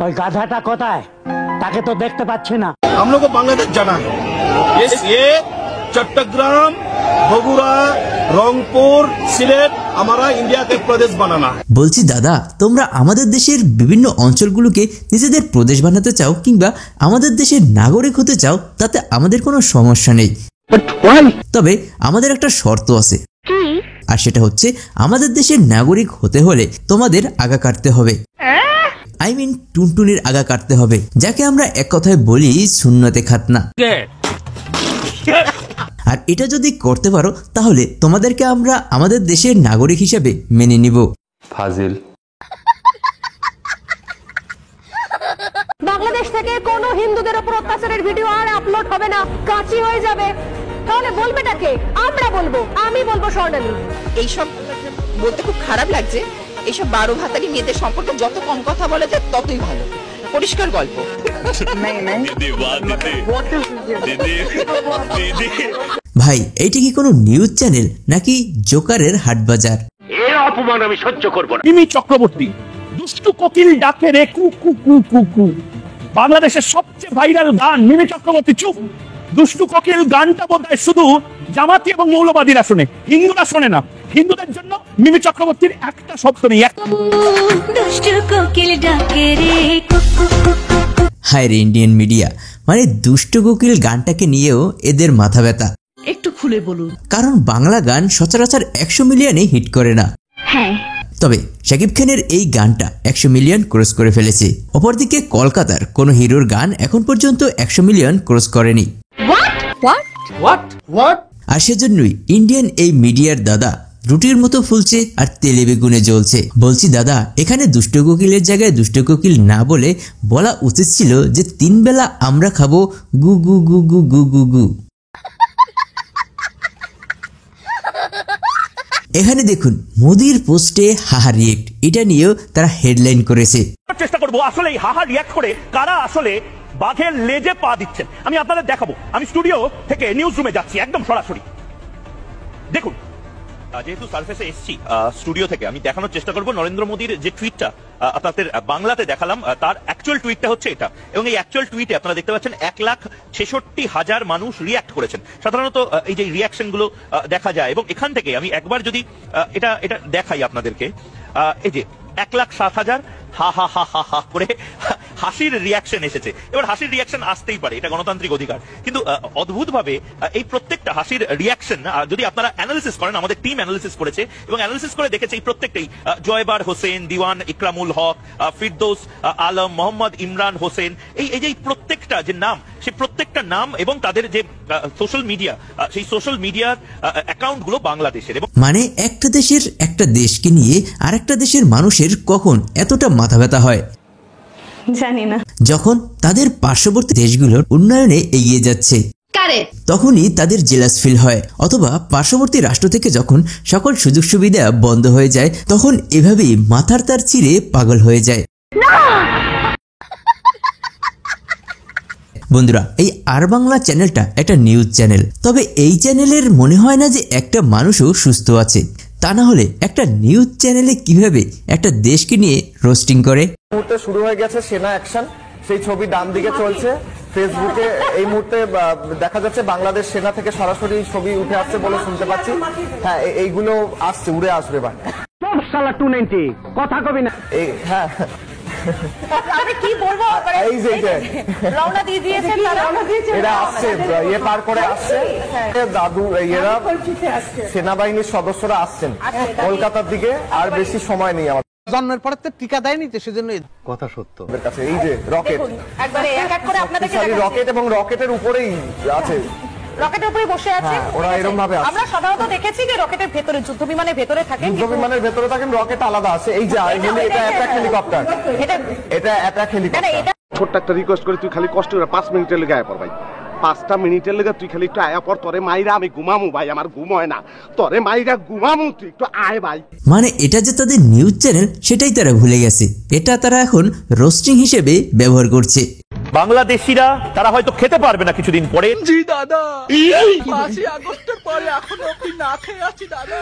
ওই গাধাটা কোথায়? তাকে তো দেখতে পাচ্ছি না। हम लोग को बांग्लादेश जाना है। ये चट्टग्राम, बगुड़ा, रंगपुर, सिलेट हमारा इंडिया के प्रदेश बनाना है। বলছি দাদা, তোমরা আমাদের দেশের বিভিন্ন অঞ্চলগুলোকে নিজেদের প্রদেশ বানাতে চাও কিংবা আমাদের দেশের নাগরিক হতে চাও, তাতে আমাদের কোনো সমস্যা নেই। তবে আমাদের একটা শর্ত আছে, আর সেটা হচ্ছে আমাদের দেশের নাগরিক হতে হলে তোমাদের আগা কাটতে হবে। আই মিন টুনটুনির আগা কাটতে হবে, যাকে আমরা এক কথায় বলি সুন্নতে খাতনা। আর এটা যদি করতে পারো তাহলে তোমাদেরকে আমরা আমাদের দেশের নাগরিক হিসেবে মেনে নিব। ফাজিল। বাংলাদেশ থেকে কোনো হিন্দুদের উপর অত্যাচারের ভিডিও আর আপলোড হবে না, কাঁচি হয়ে যাবে। তাহলে বলবেটাকে? আমরা বলবো, আমি বলবো স্বর্ণালী। এইসব বলতে খুব খারাপ লাগছে। এইসব 12 ভাতারি মেয়েদের সম্পর্কে যত কম কথা বলা যায় ততই ভালো। পরিষ্কার গল্প। ভাই, এইটা কি কোনো নিউজ চ্যানেল নাকি জোকারের হাটবাজার? এর অপমান আমি সহ্য করব না। মিমি চক্রবর্তী দুষ্টু কোকিল ডাকে রে কু কু কু কু কু। বাংলাদেশের সবচেয়ে ভাইরাল গান মিমি চক্রবর্তী চুপ। দুষ্টু কোকিল গানটা বোধহয় শুধু জামাতি এবং মৌলবাদীরা শোনে, হিন্দুরা শোনে না। হিন্দুদের জন্য মিমি চক্রবর্তীর একটা শব্দ নেই। হায় রে ইন্ডিয়ান মিডিয়া, মানে দুষ্ট কোকিল গানটাকে নিয়েও এদের মাথা ব্যথা। একটু খুলে বলুন। কারণ বাংলা গান সচরাচর 100 মিলিয়নে হিট করে না। হ্যাঁ, তবে শাকিব খানের এই গানটা 100 মিলিয়ন ক্রস করে ফেলেছে। অপরদিকে কলকাতার কোন হিরোর গান এখন পর্যন্ত 100 মিলিয়ন ক্রস করেনি। আর সেজন্যই ইন্ডিয়ান এই মিডিয়ার দাদা রুটির মতো ফুলছে আর তেলে বেগুনে জ্বলছে। বলছি দাদা, এখানে দুষ্ট কোকিলের জায়গায় দুষ্ট কোকিল না বলে বলা উচিত ছিল যে 3 বেলা আমরা খাবো গু গু গু গু গু গু গু। এখানে দেখুন মোদির পোস্টে হাহা রিয়েক্ট, এটা নিয়েও তারা হেডলাইন করেছে। চেষ্টা করবো আসলে এই হাহা রিয়াক্ট করে কারা আসলে বাঘের লেজে পা দিচ্ছেন আমি আপনাদের দেখাবো। আমি স্টুডিও থেকে নিউজ রুমে যাচ্ছি একদম সরাসরি। দেখুন, যেহেতু সার্ফেসে এসছি স্টুডিও থেকে, আমি দেখানোর চেষ্টা করবো নরেন্দ্র মোদীর যে টুইটটা আপনাদের বাংলাতে দেখালাম, তার অ্যাকচুয়াল টুইটটা হচ্ছে এটা। এবং এই অ্যাকচুয়াল টুইটে আপনারা দেখতে পাচ্ছেন 1,66,000 মানুষ রিয়াক্ট করেছেন। সাধারণত এই যে রিয়াকশন গুলো দেখা যায়, এবং এখান থেকে আমি একবার যদি এটা দেখাই আপনাদেরকে, এই যে 1,07,000 হা হা হা হা হা করে হাসির রিয়াকশন এসেছে। এবার হাসির রিয়াকশন আসতেই পারে, এটা গণতান্ত্রিক অধিকার, কিন্তু অদ্ভুতভাবে এই প্রত্যেকটা হাসির রিয়াকশন যদি আপনারা অ্যানালিসিস করেন, আমাদের টিম অ্যানালিসিস করেছে এবং অ্যানালিসিস করে দেখেছে এই প্রত্যেকটাই জয়বার হোসেন, দিওয়ান ইকরামুল হক, ফিরদৌস আলম, মোহাম্মদ ইমরান হোসেন, এই যে প্রত্যেকটা যে নাম, সেই প্রত্যেকটা নাম এবং তাদের যে সোশ্যাল মিডিয়া, সেই সোশ্যাল মিডিয়ার অ্যাকাউন্ট গুলো বাংলাদেশের। এবং মানে একটা দেশের একটা দেশকে নিয়ে আর একটা দেশের মানুষের কখন এতটা মাথা ব্যথা হয় জানি না। যখন তাদের পার্শ্ববর্তী দেশগুলোর উন্নয়নে এগিয়ে যাচ্ছে তখনই তাদের জেলাস ফিল হয়, অথবা পার্শ্ববর্তী রাষ্ট্র থেকে যখন সকল সুযোগ সুবিধা বন্ধ হয়ে যায় তখন এভাবেই মাথার তার চিরে পাগল হয়ে যায়। বন্ধুরা, এই আর বাংলা চ্যানেলটা একটা নিউজ চ্যানেল, তবে এই চ্যানেলের মনে হয় না যে একটা মানুষও সুস্থ আছে। তা না হলে একটা নিউজ চ্যানেলে কিভাবে একটা দেশকে নিয়ে রোস্টিং করে। মুহূর্তে শুরু হয়ে গেছে সেনা অ্যাকশন, সেই ছবি ডান দিকে চলছে ফেসবুকে। এই মুহূর্তে দেখা যাচ্ছে বাংলাদেশ সেনা থেকে সরাসরি ছবি উঠে আসছে বলে শুনতে পাচ্ছি। হ্যাঁ, এইগুলো আসছে, উড়ে আসবে। ভাই শালা 290 কথা কবি না। হ্যাঁ, আমি কি বলবো, এই যে রওনা দিয়ে দিয়েছেন তারা, এরা আসছে, ইয়ে পার করে আসছে, দাদু এরা সেনাবাহিনীর সদস্যরা আসছেন কলকাতার দিকে। আর বেশি সময় নেই আমাদের, জন্মের পরে তো টিকা দেয়নি তো, সেজন্য কথা সত্য। কাছে এই যে রকেট, একবারে এক এক করে আপনাদেরকে রকেট এবং রকেটের উপরেই আছে, রকেটের উপরে বসে আছে। ওরা এরকম ভাবে আছে। আমরা সাধারণত দেখেছি যে রকেটের ভেতরে যুদ্ধ বিমানের ভেতরে থাকে, যুদ্ধ বিমানের ভেতরে থাকেন, রকেট আলাদা আছে। এই যে এটা অ্যাটাক হেলিকপ্টার, এটা অ্যাটাক হেলিকপ্টার। ছোট্ট একটা রিকোয়েস্ট করে, তুই খালি কষ্ট করে 5 মিনিটের লেগে আয় পর ভাই। 5টা মিনিটের লেগে তুই খালি একটু আয়া পর, তোরে মাইরা আমি ঘুমামু ভাই, আমার ঘুম হয় না, তোরে মাইরা ঘুমামু, তুই একটু আয় ভাই। মানে এটা যে তাদের নিউজ চ্যানেল সেটাই তারা ভুলে গেছে, এটা তারা এখন রোস্টিং হিসেবে ব্যবহার করছে। বাংলাদেশিরা তারা হয়তো খেতে পারবে না কিছুদিন পরে। জি দাদা, 5ই আগস্টের পরে এখনো অব্দি না খেয়ে আছি দাদা।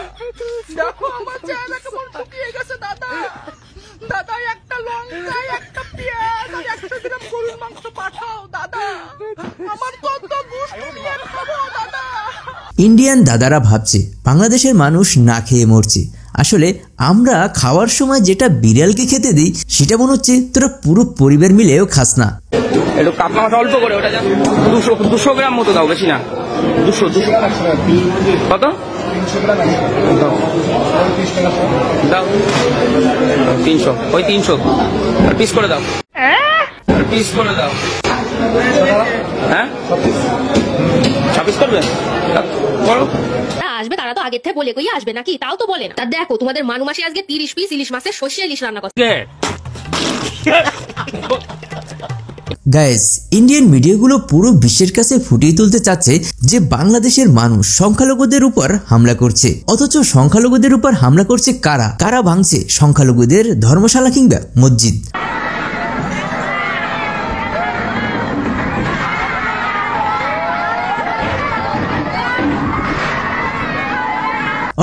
দেখো আমার চেহারা কেমন শুকিয়ে গেছে দাদা। দাদা একটা লঙ্কা, একটা পেঁয়াজ ইন্ডিয়ান দাদারা ভাবছে বাংলাদেশের মানুষ না খেয়ে মরছে। আসলে আমরা খাওয়ার সময় যেটা বিড়ালকে খেতে দিই সেটা মনে হচ্ছে তোরা পুরো পরিবার মিলেও খাস না। একটু কাতলা মাছ অল্প করে, ওটা 200 গ্রাম মতো দাও, বেশি না। 200 কত দাও? 300, ওই 300 পিস করে দাও, পিস করে দাও। হ্যাঁ 26 করবে বলো। আসবে তারা তো আগের থেকে বলে কই আসবে নাকি, তাও তো বলে না। তা দেখো তোমাদের মানু মাসে আজকে 30 পিস ইলিশ মাছের সর্ষে ইলিশ রান্না করছে। গাইস, ইন্ডিয়ান মিডিয়াগুলো পুরো বিশ্বের কাছে ফুটিয়ে তুলতে চাচ্ছে যে বাংলাদেশের মানুষ সংখ্যালঘুদের উপর হামলা করছে, অথচ সংখ্যালঘুদের উপর হামলা করছে কারা? কারা ভাঙছে সংখ্যালঘুদের ধর্মশালা কিংবা মসজিদ?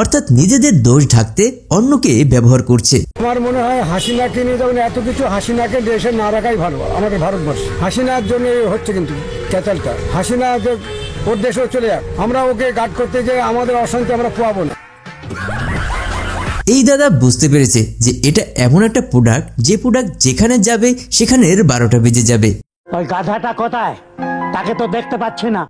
অর্থাৎ নিজেদের দোষ ঢাকতে অন্যকে ব্যবহার করছে। আমার মনে হয় হাসিনাকে নিয়ে যখন এত কিছু, হাসিনাকে দেশে না রাখাই ভালো আমাদের ভারতবর্ষে। হাসিনার জন্য হচ্ছে কিন্তু ক্যাচালটা। হাসিনা ওর দেশেও চলে যাক, আমরা ওকে গার্ড করতে যে আমাদের অশান্তি আমরা পোয়াবো না। এই দাদা বুঝতে পেরেছে যে এটা এমন একটা প্রোডাক্ট, যে প্রোডাক্ট যেখানে যাবে সেখানের 12টা বেজে যাবে। ওই গাধাটা কোথায়? তাকে তো দেখতে পাচ্ছি না।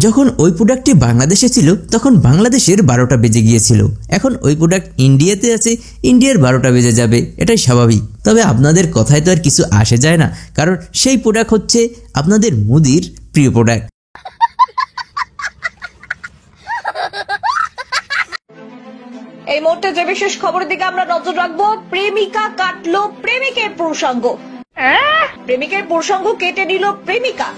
যখন ওই প্রোডাক্টটি বাংলাদেশে ছিল তখন বাংলাদেশের 12টা বেজে গিয়েছিল। এখন ওই প্রোডাক্ট ইন্ডিয়াতে আছে, ইন্ডিয়ার 12টা বেজে যাবে, এটাই স্বাভাবিক। তবে আপনাদের কথায় তো আর কিছু আসে যায় না, কারণ সেই প্রোডাক্ট হচ্ছে আপনাদের মোদির প্রিয় প্রোডাক্ট। এই মুহূর্তে যে বিশেষ খবরের দিকে আমরা নজর রাখবো, প্রেমিকা কাটলো প্রেমিকের প্রসঙ্গ। প্রেমিকের প্রসঙ্গ কেটে নিল প্রেমিকা।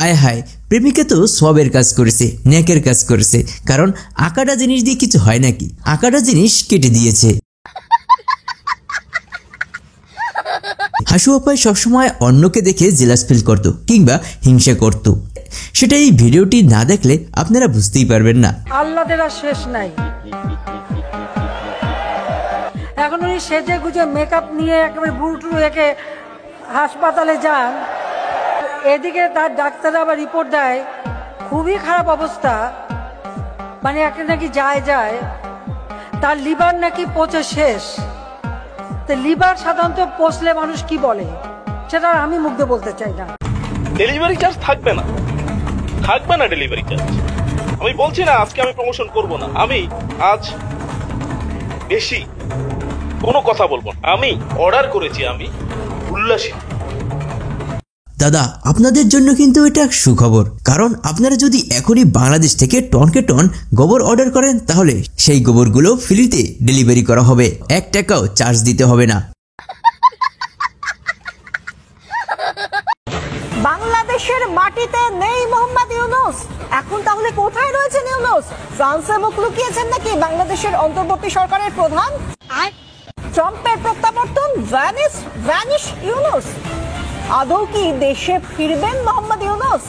আয় হায়, প্রেমিকা তো সবের কাজ করেছে, ন্যাকের কাজ করেছে। কারণ আকাটা জিনিস দিয়ে কিছু হয় নাকি? আকাটা জিনিস কেটে দিয়েছে। হাসু আপাই সবসময় অন্যকে দেখে জেলাস ফিল করত কিংবা হিংসা করত। সেটা এই ভিডিওটি না দেখলে আপনারা বুঝতেই পারবেন না। আল্লাদের আর শেষ নাই। এখন উনি সেজে গুজে মেকআপ নিয়ে একেবারে বুলটু একে হাসপাতালে যান, এদিকে তার ডাক্তার আবার রিপোর্ট দেয় খুবই খারাপ অবস্থা, মানে একটা নাকি যায় তার লিভার নাকি পচে শেষ। তো লিভার সাধারণত পচলে মানুষ কি বলে সেটা আমি মুগ্ধ বলতে চাই না। ডেলিভারি চার্জ থাকবে না, থাকবে না ডেলিভারি চার্জ। আমি বলছি না আজকে আমি প্রমোশন করব না, আমি আজ বেশি কোনো কথা বলবো না। আমি অর্ডার করেছি, আমি উল্লাসিত। দাদা, আপনাদের জন্য কিন্তু এটা সুখবর, কারণ আপনারা যদি এখনই বাংলাদেশ থেকে টনকে টন গোবর অর্ডার করেন তাহলে সেই গোবরগুলো ফ্রিতে ডেলিভারি করা হবে, 1 টাকাও চার্জ দিতে হবে না। বাংলাদেশের মাটিতে নেই মোহাম্মদ ইউনূস, এখন তাহলে কোথায় রয়েছেন ইউনূস? ফ্রান্সে মুখ লুকিয়েছেন নাকি বাংলাদেশের অন্তর্বর্তী সরকারের প্রধান? ট্রাম্পের প্রত্যাবর্তন, ভ্যানিশ ইউনূস। আদৌ কি দেশে ফিরবেন মোহাম্মদ ইউনূস?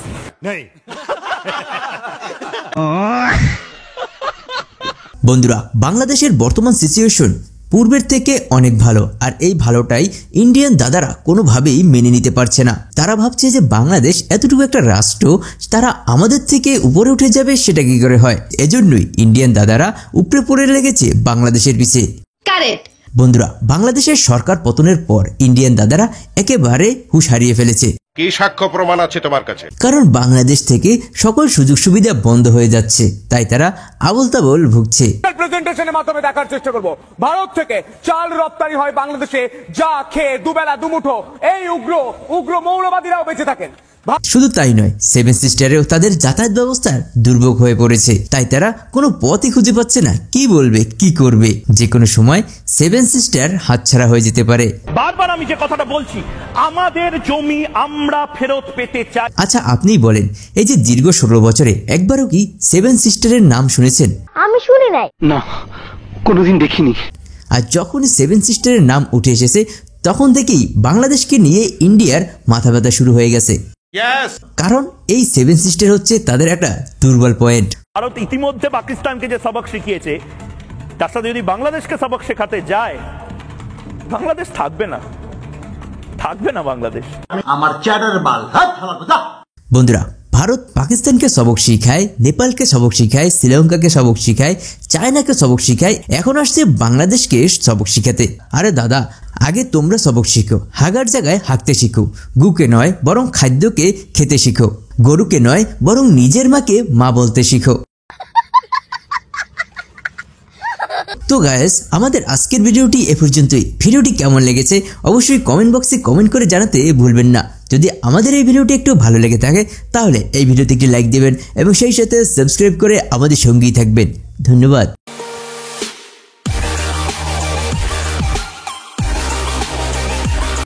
বন্ধুরা, বাংলাদেশের বর্তমান সিচুয়েশন পূর্বের থেকে অনেক ভালো, আর এই ভালোটাই ইন্ডিয়ান দাদারা কোনোভাবেই মেনে নিতে পারছে না। তারা ভাবছে যে বাংলাদেশ এতটুকু একটা রাষ্ট্র, তারা আমাদের থেকে উপরে উঠে যাবে, সেটা কি করে হয়? এজন্যই ইন্ডিয়ান দাদারা উপরে পড়ে লেগেছে বাংলাদেশের পিছে। কারেক্ট। বন্ধুরা, বাংলাদেশের সরকার পতনের পর ইন্ডিয়ান দাদারা একেবারে হুঁশ হারিয়ে ফেলেছে। কি সাক্ষ্য প্রমাণ আছে তোমার কাছে? কারণ বাংলাদেশ থেকে সকল সুযোগ সুবিধা বন্ধ হয়ে যাচ্ছে, তাই তারা আবল তাবল ভুগছে। প্রেজেন্টেশনের মাধ্যমে দেখার চেষ্টা করব, ভারত থেকে চাল রপ্তানি হয় বাংলাদেশে, যা খেয়ে দুবেলা দুমুঠো এই উগ্র মৌলবাদীরাও বেঁচে থাকেন। শুধু তাই নয়, 7 সিস্টারেও তাদের যাতায়াত ব্যবস্থার দুর্ভোগ হয়ে পড়েছে, তাই তারা কোনো পথই খুঁজে পাচ্ছে না। কি বলবে, কি করবে? যে কোনো সময় 7 সিস্টার হাতছাড়া হয়ে যেতে পারে। বারবার আমি যে কথাটা বলছি, আমাদের জমি আমরা ফেরত পেতে চাই। আচ্ছা, আপনিই বলেন, এই যে দীর্ঘ 16 বছরে একবারও কি 7 সিস্টারের নাম শুনেছেন? আমি শুনি নাই। না, কোনোদিন দেখিনি। আর যখনই 7 সিস্টারের নাম উঠে এসেছে তখন থেকেই বাংলাদেশকে নিয়ে ইন্ডিয়ার মাথা ব্যথা শুরু হয়ে গেছে। কারণ এই 7 সিস্টার হচ্ছে তাদের একটা দুর্বল পয়েন্ট। ভারত ইতিমধ্যে পাকিস্তানকে যে সবক শিখিয়েছে, তার সাথে যদি বাংলাদেশকে সবক শেখাতে যায়, বাংলাদেশ থাকবে না। থাকবে না বাংলাদেশ। আমার চ্যাটার বাল, হ্যাঁ কথা। বন্ধুরা, ভারত পাকিস্তানকে সবক শিখায়, নেপালকে সবক শিখায়, শ্রীলঙ্কাকে সবক শিখায়, চায়নাকে সবক শিখায়, এখন আসছে বাংলাদেশকে সবক শিখাতে। আরে দাদা, আগে তোমরা সবক শিখো, হাগার জায়গায় হাঁকতে শিখো, গুকে নয় বরং খাদ্যকে খেতে শিখো, গরুকে নয় বরং নিজের মাকে মা বলতে শিখো। তো গাইস, আমাদের আজকের ভিডিওটি এ পর্যন্তই। ভিডিওটি কেমন লেগেছে অবশ্যই কমেন্ট বক্সে কমেন্ট করে জানাতে ভুলবেন না। যদি আমাদের এই ভিডিওটি একটু ভালো লেগে থাকে তাহলে এই ভিডিওতে একটি লাইক দিবেন এবং সেই সাথে সাবস্ক্রাইব করে আমাদের সঙ্গেই থাকবেন। ধন্যবাদ।